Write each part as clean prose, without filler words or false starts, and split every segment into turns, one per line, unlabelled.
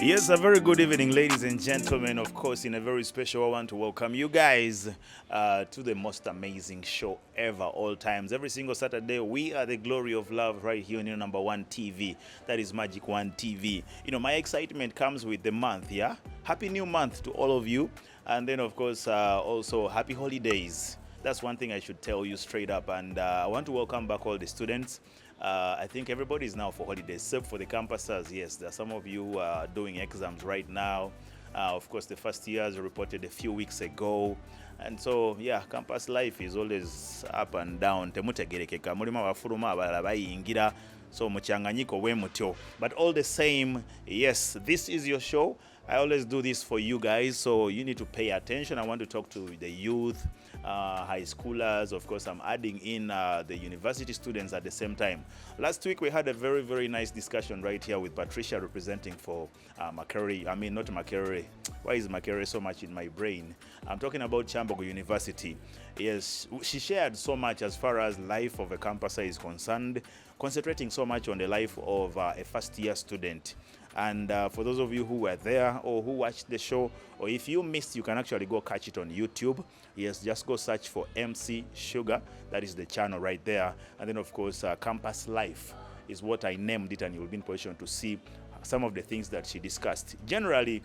Yes, a very good evening, ladies and gentlemen. Of course, in a very special, I want to welcome you guys to the most amazing show ever, all times. Every single Saturday, we are the glory of love right here on your number one TV. That is Magic One TV. You know, my excitement comes with the month, yeah? Happy new month to all of you. And then, of course, also happy holidays. That's one thing I should tell you straight up. And I want to welcome back all the students. I think everybody is now for holidays, except for the campusers. Yes, there are some of you who are doing exams right now. Of course, the first years reported a few weeks ago. And so, yeah, campus life is always up and down. Temutegerekeka mulimo abafuluma abalala bayingira. So muchanganyiko we mutyo. But all the same, yes, this is your show. I always do this for you guys, so you need to pay attention. I want to talk to the youth, high schoolers. Of course, I'm adding in the university students at the same time. Last week, we had a very, very nice discussion right here with Patricia representing for Makerere. I mean, not Makerere. Why is Makerere so much in my brain? I'm talking about Kyambogo University. Yes, she shared so much as far as life of a campuser is concerned, concentrating so much on the life of a first-year student. And for those of you who were there or who watched the show, or if you missed, you can actually go catch it on YouTube. Yes, just go search for MC Sugar. That is the channel right there. And then, of course, Campus Life is what I named it, and you'll be in position to see some of the things that she discussed. Generally,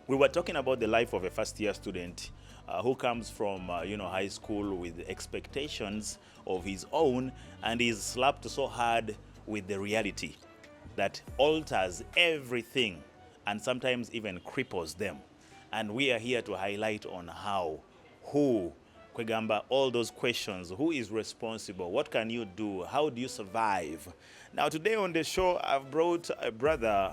we were talking about the life of a first-year student who comes from, high school with expectations of his own and is slapped so hard with the reality that alters everything and sometimes even cripples them. And we are here to highlight on how, who, Kwegamba, all those questions, who is responsible, what can you do, how do you survive? Now today on the show, I've brought a brother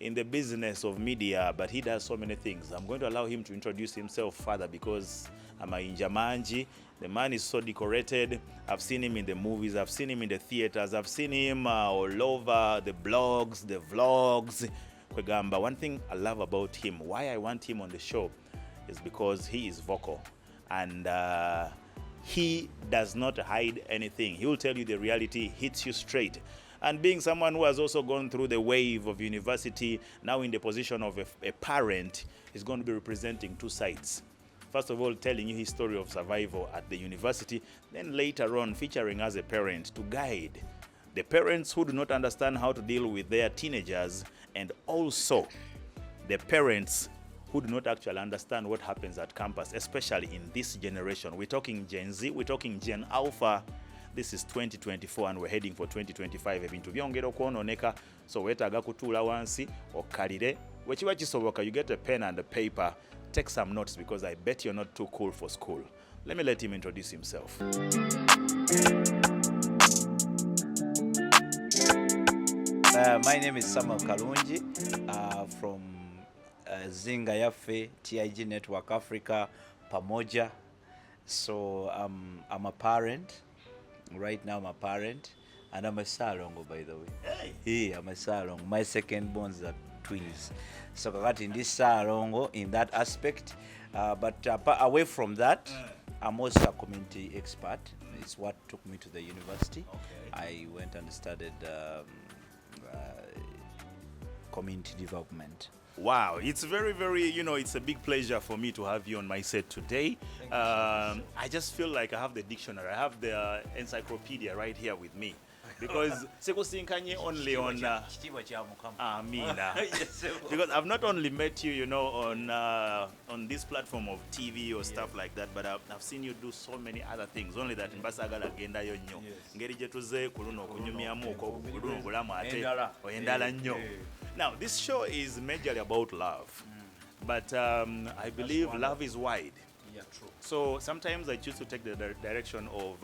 in the business of media, but he does so many things. I'm going to allow him to introduce himself further because I'm a Injamanji. The man is so decorated. I've seen him in the movies. I've seen him in the theaters. I've seen him all over the blogs, the vlogs. Kwegamba, one thing I love about him, why I want him on the show, is because he is vocal. And he does not hide anything. He will tell you the reality, hits you straight. And being someone who has also gone through the wave of university, now in the position of a parent, is going to be representing two sides. First of all, telling you his story of survival at the university, then later on featuring as a parent to guide the parents who do not understand how to deal with their teenagers, and also the parents who do not actually understand what happens at campus, especially in this generation. We're talking Gen Z, we're talking Gen Alpha. This is 2024 and we're heading for 2025. Ebintu byongera okwononeka, so wetaaga kutuula wansi okkalire. Wekiba kisoboka, you get a pen and a paper, take some notes because I bet you're not too cool for school. Let me let him introduce himself.
My name is Samuel Kalunji from Zinga Yafe, TIG Network Africa, Pamoja. So I'm a parent. Right now I'm a parent, and I'm a Salongo, by the way.
Hey,
I'm a Salongo. My second borns are twins. So got in this Salongo in that aspect. But away from that, I'm also a community expert. It's what took me to the university.
Okay.
I went and studied community development.
Wow, it's very, very, it's a big pleasure for me to have you on my set today. I just feel like I have the dictionary, I have the encyclopedia right here with me. Because Sekosinkanye only on Amina. Because I've not only met you, on this platform of TV or stuff like that, but I've seen you do so many other things. Only that mbasagala agenda yo nnyo. Ngeri gye tuze kuno okunyumyamu okuluno bulamu ate oyendala nnyo. Now, this show is majorly about love, but I believe love is wide.
Yeah, true.
So sometimes I choose to take the direction of,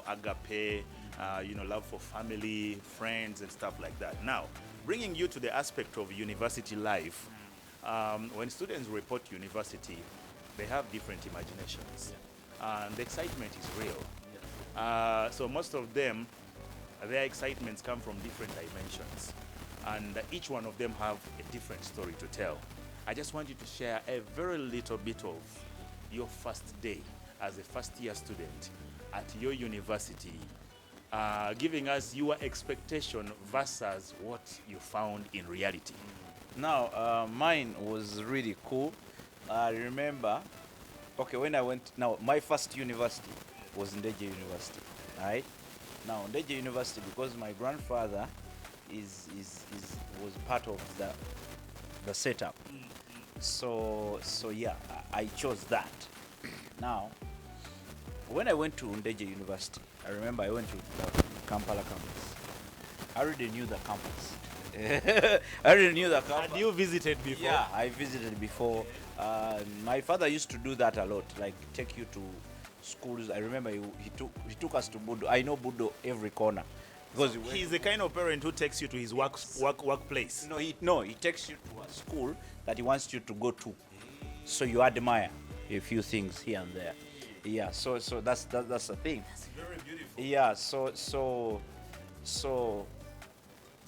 agape, love for family, friends, and stuff like that. Now, bringing you to the aspect of university life, when students report university, they have different imaginations.
Yeah.
And the excitement is real.
Yeah.
So most of them, their excitements come from different dimensions. And each one of them have a different story to tell. I just want you to share a very little bit of your first day as a first-year student at your university, giving us your expectation versus what you found in reality.
Now, mine was really cool. I remember, okay, when I went, now, my first university was Ndeje University, right? Now, Ndeje University, because my grandfather is was part of the setup. So yeah, I chose that. Now, when I went to Ndeje University, I remember I went to the Kampala campus. I already knew the campus. I already knew the campus.
Had you visited before?
Yeah, I visited before. My father used to do that a lot, like take you to schools. I remember he took us to Budo. I know Budo every corner because
He's the kind of parent who takes you to his workplace.
he takes you to a school that he wants you to go to, so you admire a few things here and there. Yeah, so that's the thing.
It's very beautiful.
Yeah, so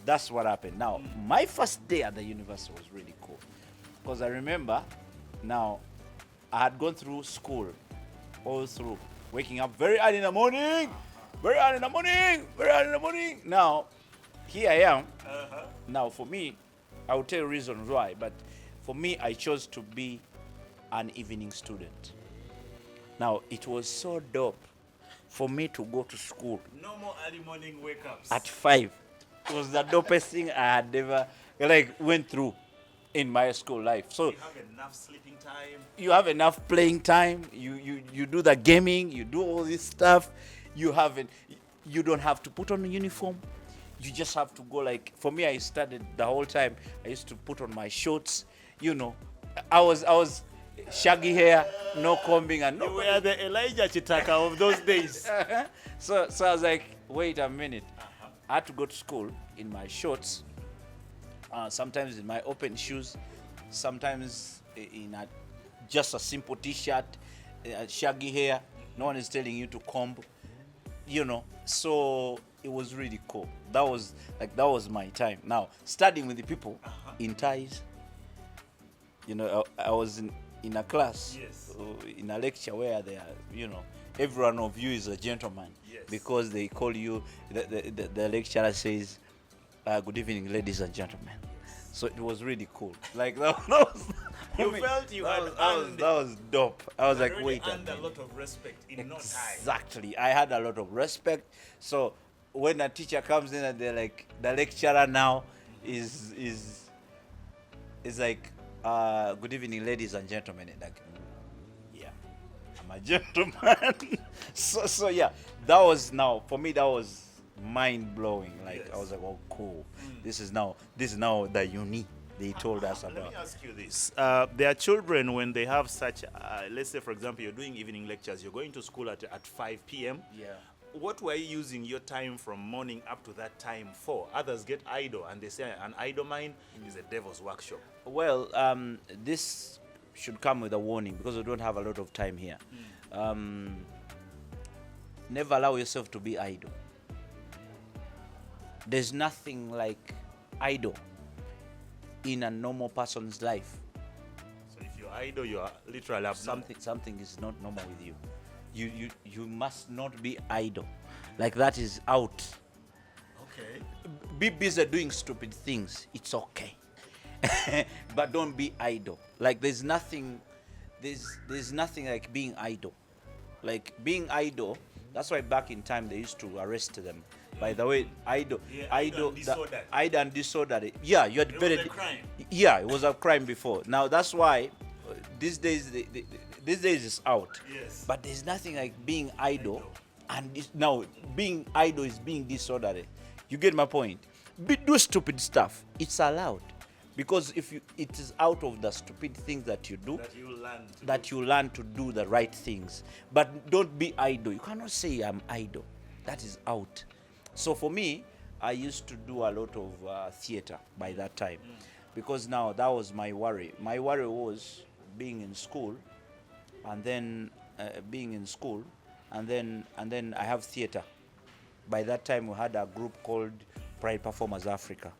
that's what happened. Now, my first day at the university was really cool because I remember now I had gone through school all through, waking up very early in the morning, very early in the morning, very early in the morning. Now, here I am. Now, for me, I will tell you reasons why, but for me, I chose to be an evening student. Now, it was so dope for me to go to school
No more early morning wake-ups.
at 5. It was the dopest thing I had ever went through in my school life. So
You have enough sleeping time.
you have enough playing time. You do the gaming. You do all this stuff. You don't have to put on a uniform. You just have to go. Like for me, I started the whole time. I used to put on my shorts. I was shaggy hair, no combing, and
You
no.
were the Elijah Chitaka of those days.
So I was like, wait a minute. I had to go to school in my shorts, sometimes in my open shoes, sometimes in just a simple t-shirt, shaggy hair. No one is telling you to comb, So it was really cool. That was my time. Now, studying with the people in ties. I was in a class,
Yes.
in a lecture where every one of you is a gentleman.
Yes.
Because they call you, the lecturer says, good evening, ladies and gentlemen. So it was really cool. Like that was,
You felt you had earned-
that was dope. I was like,
Already
wait a
earned a
minute.
lot of respect in no time.
Exactly. I had a lot of respect. So when a teacher comes in and they're like, the lecturer now is like, good evening, ladies and gentlemen. And like, yeah, I'm a gentleman. so yeah, that was now for me. That was mind blowing. Like
Yes.
I was like, oh, cool. This is now the uni they told us
Let
about.
me ask you this. There are children when they have such, let's say, for example, you're doing evening lectures, you're going to school at 5 p.m.
Yeah.
What were you using your time from morning up to that time for? Others get idle and they say an idle mind is a devil's workshop.
Well, this should come with a warning because we don't have a lot of time here. Never allow yourself to be idle. There's nothing like idle in a normal person's life.
So if you're idle, you are literally abnormal.
Something is not normal with you. You must not be idle. Like that is out.
Okay.
Be busy doing stupid things. It's okay. But don't be idle. Like there's nothing like being idle. Like being idle, that's why back in time they used to arrest them. By the way, idle,
Yeah,
idle,
and disorder.
idle and disorder. Yeah, you had
It was
very.
a crime.
Yeah, it was a crime before. Now that's why these days these days is out.
Yes.
But there's nothing like being idle, and now being idle is being disorderly. You get my point? Do stupid stuff. It's allowed, because it is out of the stupid things that you do
That you learn to
that you learn to do the right things. But don't be idle. You cannot say I'm idle. That is out. So for me, I used to do a lot of theater by that time, because now that was my worry. My worry was being in school, and then and then I have theater. By that time, we had a group called Pride Performers Africa.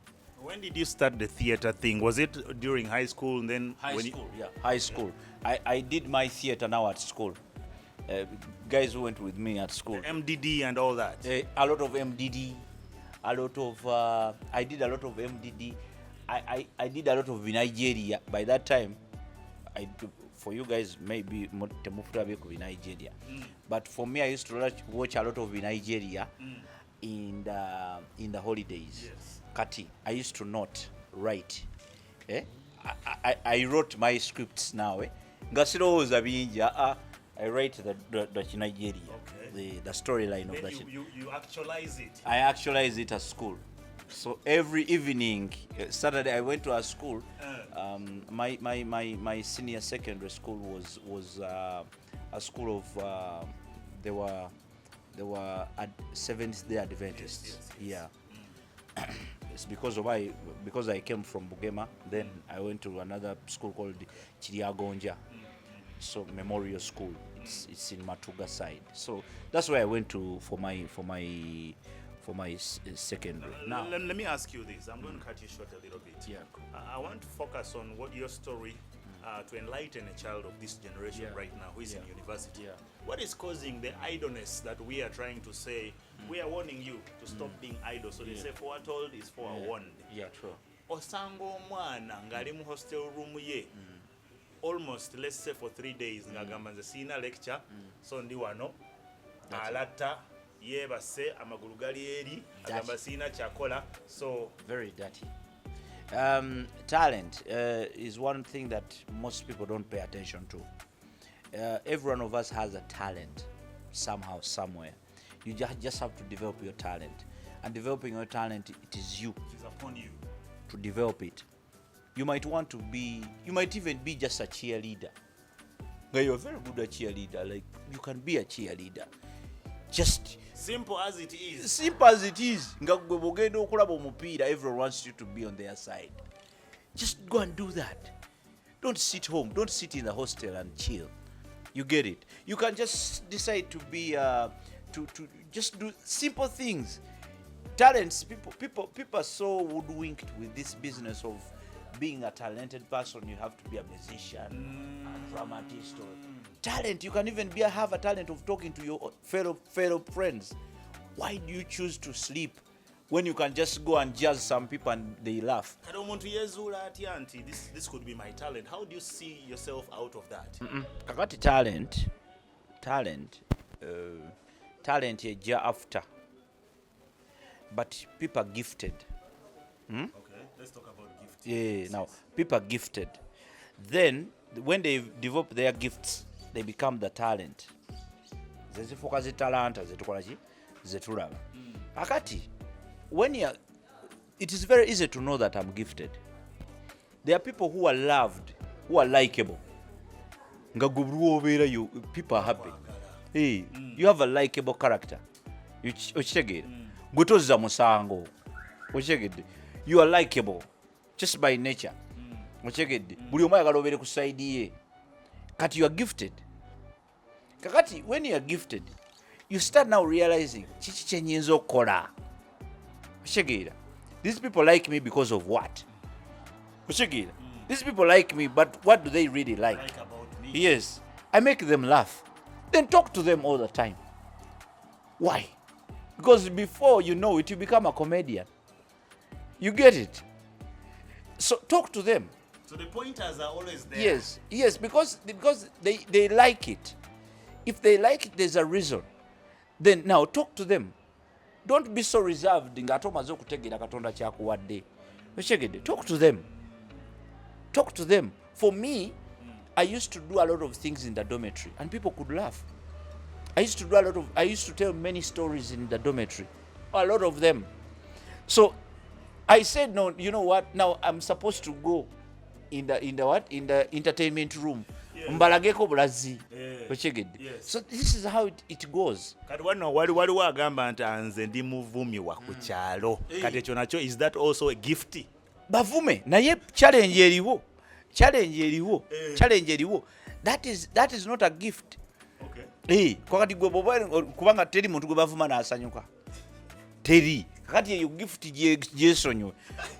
When did you start the theater thing? Was it during high school and then
High school. I did my theater now at school. Guys who went with me at school.
MDD and all that?
A lot of MDD, I did a lot of MDD. I did a lot of Nigeria. By that time, for you guys maybe temufutabe ku Nigeria, but for me I used to watch a lot of Nigeria in the holidays.
Yes.
Kati, I used to not write. I wrote my scripts now. Ngasirowooza bingi. I write the Nigeria, the storyline of that.
You actualize it.
I actualize it at school. So every evening, Saturday, I went to a school. My senior secondary school was a school of they were Seventh Day Adventists.
Yes.
Yeah. It's because I came from Bugema. Then I went to another school called Chiriagonja. So Memorial School. It's in Matuga side. So that's where I went to for my secondary. Now,
let me ask you this. I'm going to cut you short a little bit.
Yeah.
I want to focus on what your story to enlighten a child of this generation right now who is in university.
Yeah.
What is causing the idleness that we are trying to say? We are warning you to stop being idle. So they say foretold is forewarned.
Yeah, true.
Osanga omwana ngali mu hostel room ye. Almost, let's say, for 3 days ngagamba nze sina lecture so ndi wano alatta yebase amagulu gali eri agamba sina kyakola. So
Very dirty. Talent is one thing that most people don't pay attention to. Every one of us has a talent somehow, somewhere. You just have to develop your talent. And developing your talent, it is you
it is upon you.
to develop it. You might even be just a cheerleader. You're very good at cheerleader. Like, you can be a cheerleader. Just
Simple as it is.
simple as it is. Nga gwe bw'ogenda okulaba omupiira, everyone wants you to be on their side. Just go and do that. Don't sit home. Don't sit in the hostel and chill. You get it? You can just decide to be to just do simple things. Talents. People are so woodwinked with this business of being a talented person. You have to be a musician, a dramatist, or talent. You can even have a talent of talking to your fellow friends. Why do you choose to sleep when you can just go and jazz some people and they laugh?
Kati omuntu yezuula atya nti this could be my talent. How do you see yourself out of that?
Kakati talent ejja after, but people are gifted.
Okay, let's talk about gift.
Yeah, now people are gifted. Then when they develop their gifts, they become the talent. Zezifuuka zitalanta zetukola ki zetulaba. Akati it is very easy to know that I'm gifted. There are people who are loved, who are likable. Nga gwe buli obeerayo, people are happy. Hey, you have a likable character. Okitegeera? Gwe tozza musango. Okitegeedde? You are likable just by nature. Okitegeedde? Buli omu ayagala obeere ku side ye. Kati you are gifted. Kakati when you are gifted, you start now realizing kiki kye nnyinza okukola. Okitegeera? These people like me because of what? Okitegeera? These people like me, but what do they really like?
Like about me.
Yes, I make them laugh. Then talk to them all the time. Why? Because before you know it, you become a comedian. You get it? So talk to them.
So the pointers are always there.
Yes, because they like it. If they like it, there's a reason. Then now talk to them. Don't be so reserved. Ng'ate omaze okutegeera Katonda kyakuwadde. Okitegeedde? Talk to them. Talk to them. For me, I used to do a lot of things in the dormitory and people could laugh. I used to tell many stories in the dormitory. A lot of them. So I said, no, you know what? Now I'm supposed to go in the entertainment room. Mbalageko bulazi. Okitegeedde? So this is how it goes.
Kati wano waliwo agamba nti nze ndi muvumi wa ku kyalo. Kati ekyo nakyo, is that also a gift?
Bavume naye challenge eriwo. That is not a gift.
Okay.
Kakati gwe kubanga teri muntu gwe bavuma n'asanyuka. Teri. Kakati eyo gift gyesonyiwe.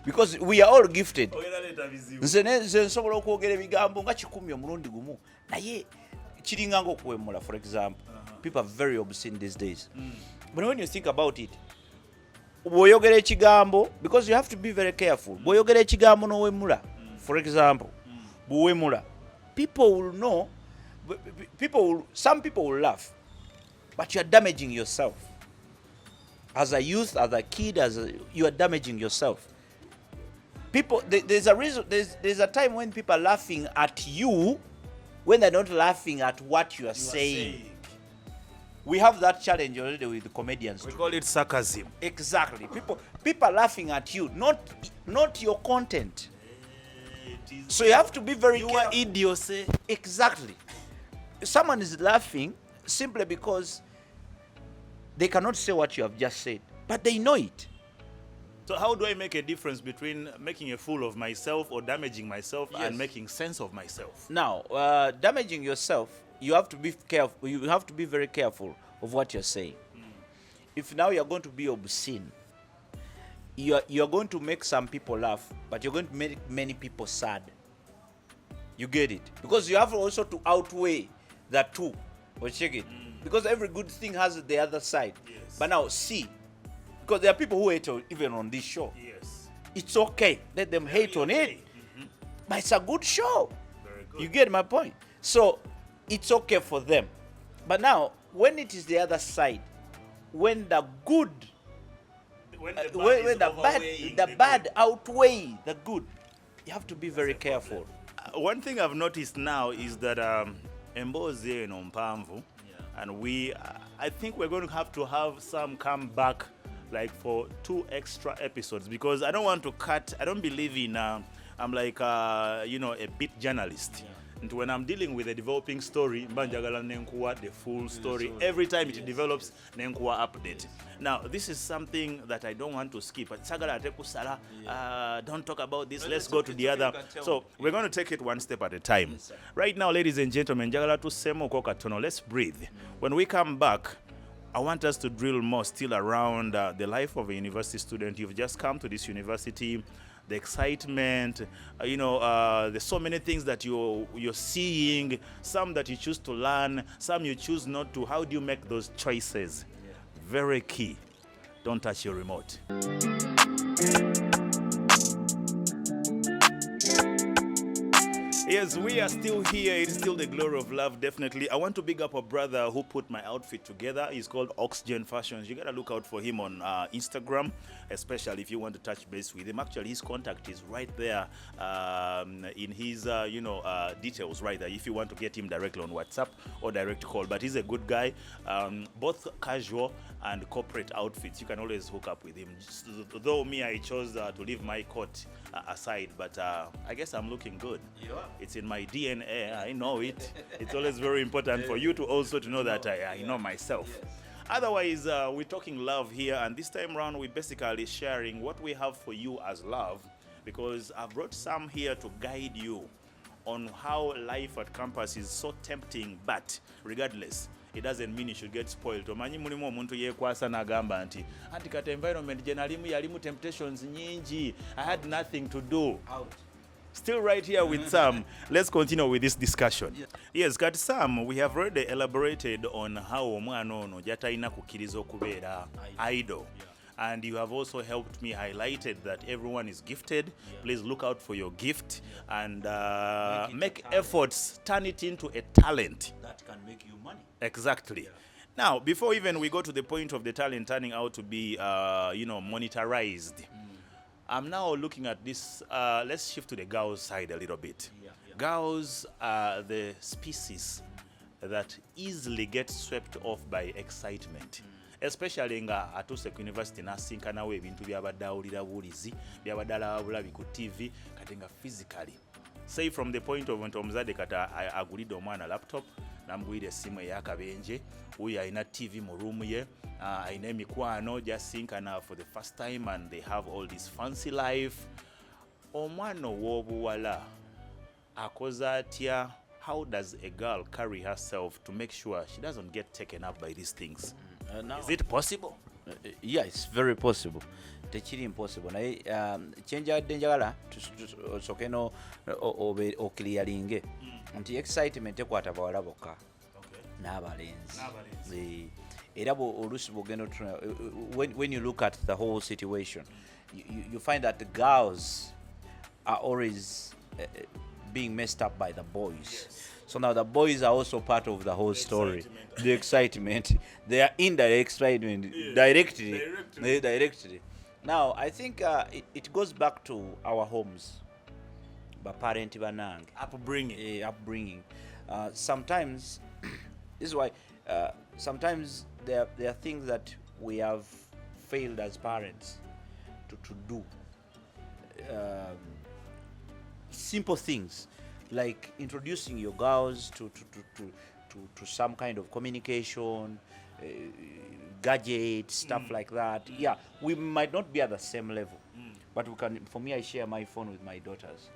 Because we are all gifted. Nze nsobola okwogera ebigambo nga 10 omulundi gumu. Naye kiringa ng'okuwemula, for example. People are very obscene these days. But when you think about it, bw'oyogera ekigambo, because you have to be very careful. Bw'oyogera ekigambo n'owemula, for example, bw'owemula, people will know, some people will laugh, but you are damaging yourself. As a youth, as a kid, you are damaging yourself. People, there's a reason. There's a time when people are laughing at you, when they're not laughing at what you are saying. We have that challenge already with the comedians.
We call it sarcasm.
Exactly. People are laughing at you, not your content. So you have to be very careful.
You are idiocy.
Exactly. Someone is laughing simply because they cannot say what you have just said, but they know it.
So how do I make a difference between making a fool of myself or damaging myself and making sense of myself?
Now, damaging yourself, you have to be careful. You have to be very careful of what you're saying. If now you're going to be obscene, you're going to make some people laugh, but you're going to make many people sad. You get it? Because you have also to outweigh the two. Or check it. Because every good thing has the other side.
Yes.
But now see, because there are people who hate even on this show.
Yes.
It's okay. Let them hate on it. But it's a good show.
Very good.
You get my point? So it's okay for them. But now, when it is the other side, when the good, when the bad outweigh the good, you have to be very careful.
One thing I've noticed now is that Emboze in Mpamvu, and I think we're going to have some come back like for 2 extra episodes, because I don't want to cut. I don't believe in I'm like a beat journalist. And when I'm dealing with a developing story, mbanjagala nenkuwa the full story. Every time it develops, nenkuwa update. Now, this is something that I don't want to skip. Don't talk about this. Let's go to the other. So we're going to take it one step at a time. Right now, ladies and gentlemen, njagala tusemo ko katono. Let's breathe. When we come back, I want us to drill more still around the life of a university student. You've just come to this university. The excitement, there's so many things that you're seeing, some that you choose to learn, some you choose not to. How do you make those choices? Very key. Don't touch your remote. Yes, we are still here. It's still the glory of love, definitely. I want to big up a brother who put my outfit together. He's called Oxygen Fashions. You got to look out for him on Instagram, especially if you want to touch base with him. Actually, his contact is right there in his, details right there if you want to get him directly on WhatsApp or direct call. But he's a good guy. Both casual and corporate outfits. You can always hook up with him. Though me, I chose to leave my coat aside, but I guess I'm looking good. It's in my DNA. I know it. It's always very important for you to also to know that I know myself. Otherwise, we're talking love here, and this time around we're basically sharing what we have for you as love, because I've brought some here to guide you on how life at campus is so tempting, but regardless, it doesn't mean you should get spoiled. Omanyi mulimu omuntu yekwasa nagamba nti anti kati environment gye nalimu yalimu temptations nyingi. I had nothing to do. Still right here with Sam. Let's continue with this discussion. Yes, Kati Sam, we have already elaborated on how omwana ono jataina kukkiriza okubeera idol. And you have also helped me highlighted that everyone is gifted. Please look out for your gift and make efforts, turn it into a talent.
That can make you money.
Exactly. Now, before even we go to the point of the talent turning out to be, monetized, I'm now looking at this. Let's shift to the girls' side a little bit. Girls are the species that easily get swept off by excitement. Especially nga atuse ku university nasinkanawo ebintu byabadde awulira bulizi byabadde alaba bulabi ku TV kati nga physically, say from the point of nti omuzadde kata agulidde omwana laptop namugulira essimu eyakabenje, uyo alina TV mu room ye, alina emikwano jasinkana for the first time and they have all this fancy life. Omwana ow'obuwala akoza atya? How does a girl carry herself to make sure she doesn't get taken up by these things? Is it possible?
Yeah, it's very possible. Tekiri impossible. Naye kyenjadde njagala tusooke no okiliyalinge nti excitement ekwata bawala bokka n'abalenzi. era oluusi bwogenda when you look at the whole situation, you find that the girls are always being messed up by the boys.
Yes.
So now the boys are also part of the whole story.
excitement.
The excitement. They are in the excitement directly. Now I think it goes back to our homes. Parent banange. Upbringing. Sometimes this is why sometimes there are things that we have failed as parents to do. Simple things like introducing your girls to some kind of communication, gadgets, stuff like that. Yeah, we might not be at the same level, but we can. For me, I share my phone with my daughters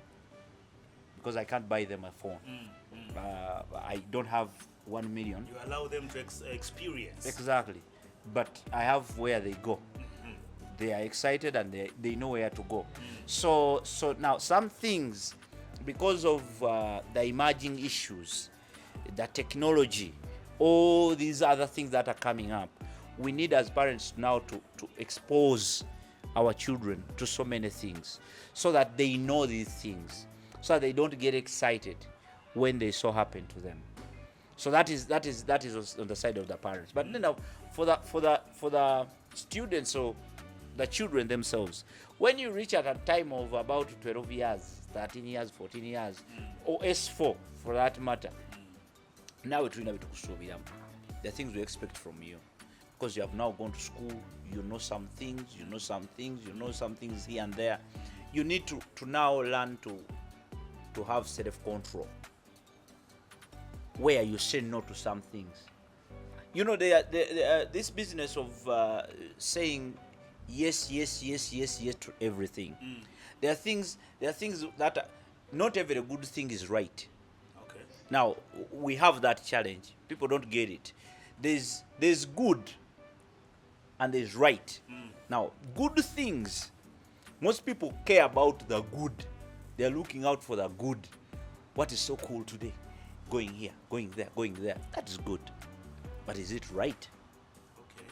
because I can't buy them a phone. I don't have 1 million.
You allow them to experience.
Exactly, but I have where they go. They are excited and they know where to go. So now some things, because of the emerging issues, the technology, all these other things that are coming up, we need as parents now to expose our children to so many things so that they know these things, so that they don't get excited when they so happen to them. So that is on the side of the parents. But then now for the students or the children themselves, when you reach at a time of about 12 years, 13 years, 14 years, or S4 for that matter, now there are things we expect from you because you have now gone to school. You know some things, you know some things here and there. You need to now learn to have self-control, where you say no to some things. You know, this business of saying yes to everything. There are things that not every good thing is right.
Okay.
Now we have that challenge. People don't get it. There's good and there's right. Now good things, most people care about the good. They're looking out for the good. What is so cool today? Going here, going there. That is good. But is it right?
Okay.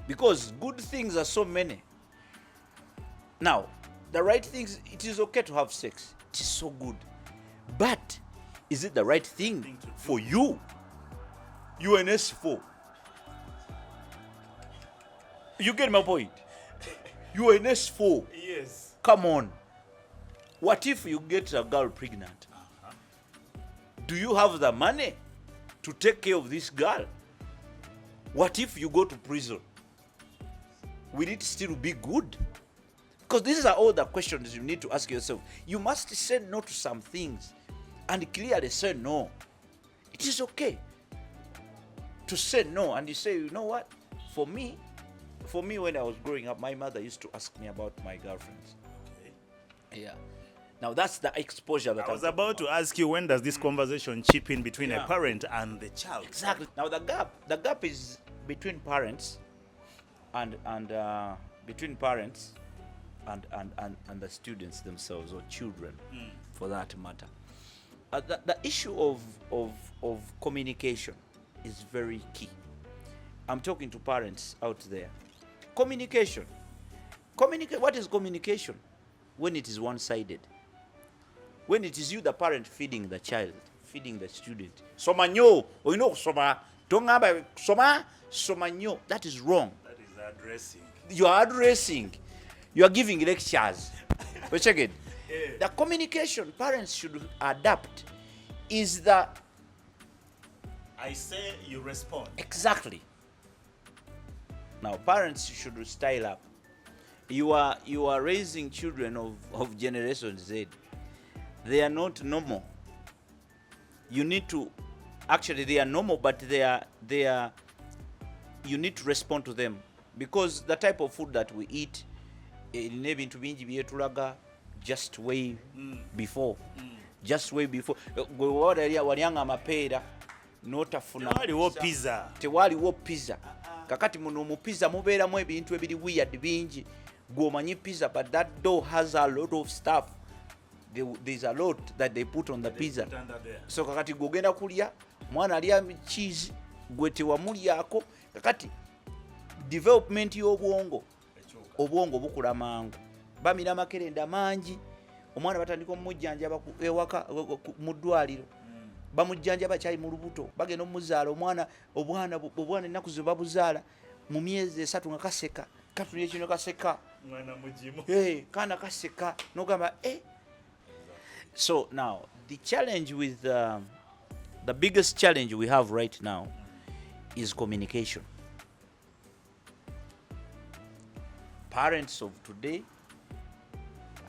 Because good things are so many. Now, the right things, it is okay to have sex. It is so good. But is it the right thing for you? You are an S4. You get my point? You are an S4.
Yes.
Come on. What if you get a girl pregnant? Do you have the money to take care of this girl? What if you go to prison? Will it still be good? Because these are all the questions you need to ask yourself. You must say no to some things and clearly say no. It is okay to say no, and you say, you know what? For me, when I was growing up, my mother used to ask me about my girlfriends.
Okay.
Yeah. Now that's the exposure that
I was about to ask you, when does this conversation chip in between a parent and the child?
Exactly. Now the gap is between parents and between parents and the students themselves, or children, for that matter. The issue of communication is very key. I'm talking to parents out there. Communication. What is communication? When it is one-sided. When it is you, the parent, feeding the child, feeding the student. Soma nyo, or soma, tongaba soma nyo. That is wrong.
That is addressing.
You are addressing. You are giving lectures. But check it.
Yeah.
The communication parents should adapt is the
I say, you respond.
exactly. Now parents should style up. You are raising children of Generation Z. They are not normal. You need to, actually they are normal, but they are you need to respond to them, because the type of food that we eat, just way before. Just way before. Walianga mapeera notafuna. Tewaliwo pizza. Kakati muno mu pizza mubeeramu ebintu ebiri weird bingi. Gwomanyi pizza, but that dough has a lot of stuff. There's a lot that they put on the pizza. So kakati gogenda kulya, mwana alya cheese, gwe tewamulyako. Kakati development y'obwongo obwongo bukula mangu bamira makerenda mangi omwana batandika omujjanjaba ewaka mu ddwaliro bamujjanjaba kyali mu lubuto bagenda omuzaala obwana ennaku ze babuzaala mu myezi 3 nga kaseka katunye kino kaseka kaana kaseka nogamba So now the challenge with the biggest challenge we have right now is communication. Parents of today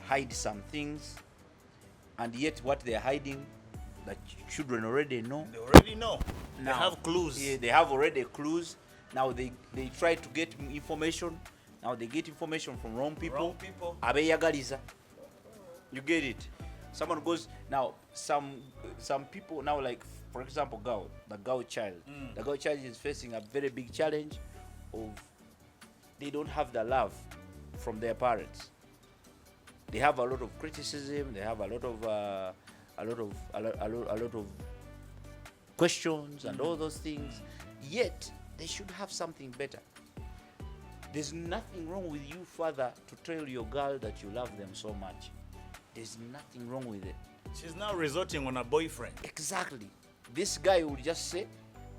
hide some things, and yet what they're hiding, the children already know.
They already know.
Now,
they have clues.
Yeah, they have already clues. Now they try to get information. Now they get information from wrong people. Abeyagaliza. You get it? Someone goes now. Some people now, like for example, the girl child. The girl child is facing a very big challenge of they don't have the love from their parents. They have a lot of criticism. They have a lot of questions and all those things. Yet they should have something better. There's nothing wrong with you, father, to tell your girl that you love them so much. There's nothing wrong with it.
She's now resorting on a boyfriend.
Exactly. This guy will just say,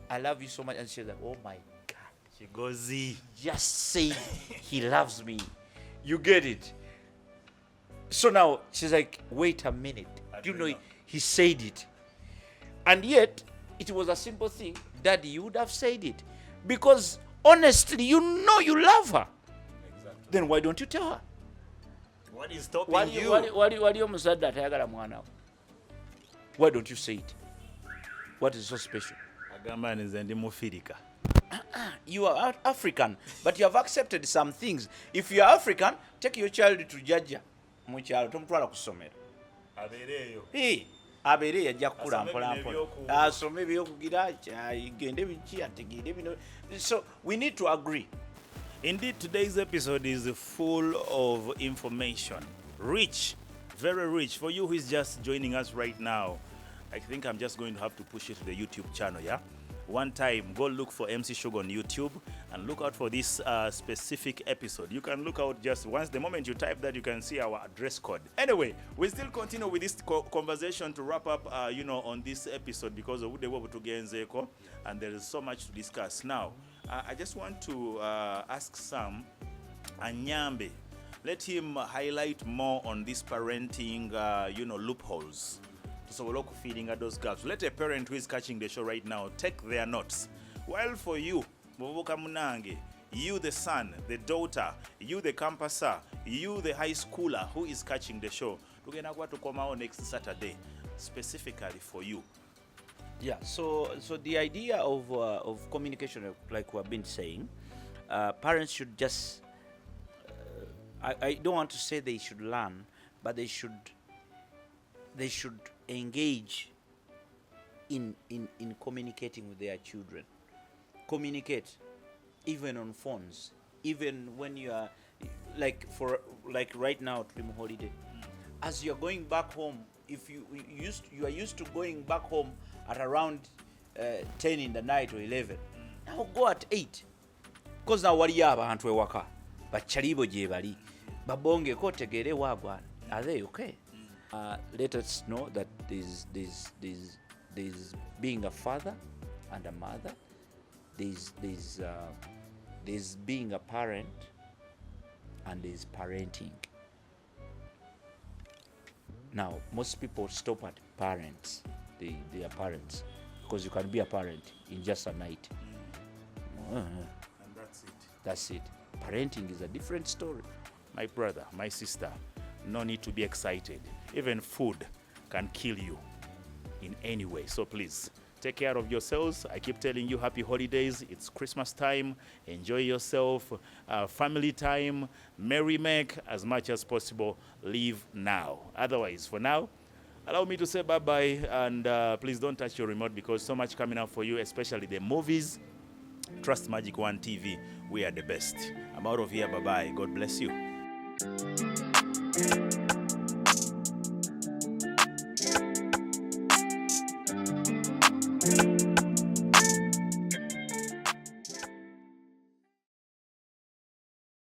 I love you so much. And she's like, oh my God.
She goes, Z.
Just say he loves me. You get it? So now she's like, wait a minute. You know, he said it. And yet, it was a simple thing. Daddy, you would have said it. Because honestly, you know you love her.
Exactly.
Then why don't you tell her?
What is stopping you?
Why don't you say it? What is so special? You are African, but you have accepted some things. If you are African, take your child to Jaja. Hey, abere yajja kukula mpolampola asome ebyokugira igende biki ategeere bino. So we need to agree.
Indeed, today's episode is full of information, rich, very rich. For you who is just joining us right now, I think I'm just going to have to push it to the YouTube channel, yeah? One time, go look for MC Sugar on YouTube and look out for this specific episode. You can look out just once. The moment you type that, you can see our address code. Anyway, we still continue with this conversation to wrap up, on this episode because of the Webutugenzeko, and there is so much to discuss. Now, I just want to ask Sam Anyambe. Let him highlight more on this parenting, loopholes. So we're feeding at those gaps. Let a parent who is catching the show right now take their notes. While for you, Muvuka Munange, you the son, the daughter, you the campusser, you the high schooler who is catching the show, we're going to come out next Saturday, specifically for you.
Yeah, so the idea of communication, like we've been saying, parents should just, I don't want to say they should learn, but they should engage in communicating with their children. Communicate, even on phones, even when you are like right now Trim holiday. As you're going back home, if you are used to going back home at around 10 in the night or 11, now go at 8. Because now wali abantu ewaka bachalibo gye bali babonge ko tegere wagwana. Are they okay? Let us know that there's being a father and a mother. There's being a parent, and there's parenting. Now, most people stop at parents. They are parents because you can be a parent in just a night.
And that's it.
That's it. Parenting is a different story.
My brother, my sister, no need to be excited. Even food can kill you in any way. So please, take care of yourselves. I keep telling you, happy holidays. It's Christmas time. Enjoy yourself. Family time. Merry make as much as possible. Live now. Otherwise, for now, allow me to say bye-bye. And please don't touch your remote because so much coming up for you, especially the movies. Trust Magic One TV. We are the best. I'm out of here. Bye-bye. God bless you.